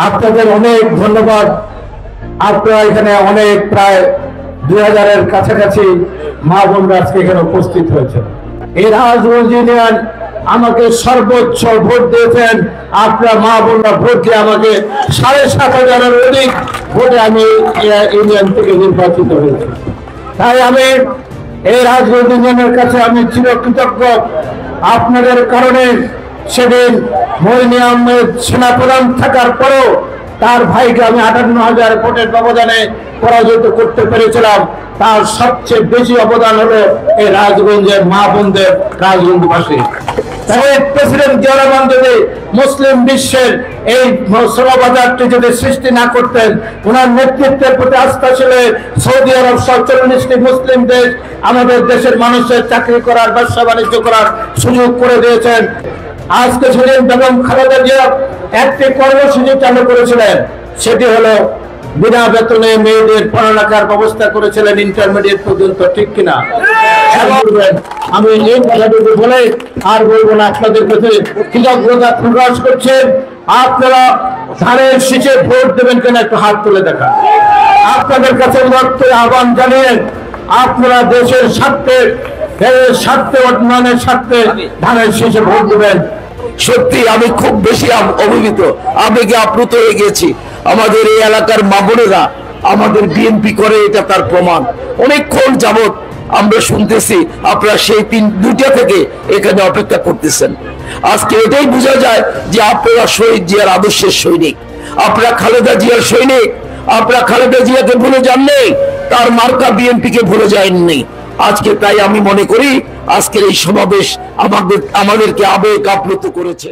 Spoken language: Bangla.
আপনাদের অনেক ধন্যবাদ। আপনারা এখানে অনেক প্রায় 2000-এর কাছাকাছি মা বোনরা আজকে এখানে উপস্থিত হয়েছে। এই রাজগঞ্জ ইউনিয়ন আমাকে সর্বোচ্চ ভোট দিয়েছেন। আপনারা মা বোনরা ভোট দিয়ে আমাকে 7,500-এর অধিক ভোটে আমি ইউনিয়ন থেকে নির্বাচিত হয়েছি। তাই আমি এই রাজগঞ্জ ইউনিয়নের কাছে আমি চিরকৃতজ্ঞ। আপনাদের কারণে সেদিন মইনি আহমেদ সেনাপ্রধান থাকার পরেও তার ভাইকে আমি 58,000 ভোটের ব্যবধানে পরাজিত করতে পেরেছিলাম। তার সবচেয়ে বেশি অবদান হলো এই রাজগঞ্জের মা বোনদের, রাজগঞ্জবাসী। তাই প্রেসিডেন্ট জিয়া রহমান যদি মুসলিম বিশ্বের এই শ্রমবাজারটি যদি সৃষ্টি না করতেন, ওনার নেতৃত্বের প্রতি আস্থা ছিল, সৌদি আরব 44টি মুসলিম দেশ আমাদের দেশের মানুষের চাকরি করার, ব্যবসা বাণিজ্য করার সুযোগ করে দিয়েছেন। আজকে সেদিন বেগম খালেদা জিয়া একটি কর্মসূচি চালু করেছিলেন, সেটি হলো বিনা বেতনে মেয়েদের পড়ালেখার ব্যবস্থা করেছিলেন ইন্টারমিডিয়েট পর্যন্ত, ঠিক কিনা? আমি এই কথাটুকু বলে আর বলবো না। আপনাদের কাছে কৃতজ্ঞতা প্রকাশ করছেন। আপনারা ধানের শীষে ভোট দেবেন কেন একটু হাত তুলে দেখা। আপনাদের কাছে আহ্বান জানিয়ে আপনারা দেশের স্বার্থে, উন্নয়নের স্বার্থে ধানের শীষে ভোট দেবেন। সত্যি আমি খুব বেশি অভিভূত, আবেগে আপ্লুত হয়ে গেছি। আমাদের এই এলাকার মা বোনেরা আমাদের বিএনপি করে, এটা তার প্রমাণ। অনেকক্ষণ যাবত আমরা শুনতেছি আপনারা সেই 2টা থেকে এখানে অপেক্ষা করতেছেন। আজকে এটাই বোঝা যায় যে আপনারা শহীদ জিয়ার আদর্শের সৈনিক, আপনারা খালেদা জিয়ার সৈনিক। আপনারা খালেদা জিয়াকে ভুলে যাননি, তার মার্কা বিএনপি কে ভুলে যায়নি। আজকে তাই আমি মনে করি আজকের এই সমাবেশ আমাদেরকে আবেগ আপ্লুত করেছে।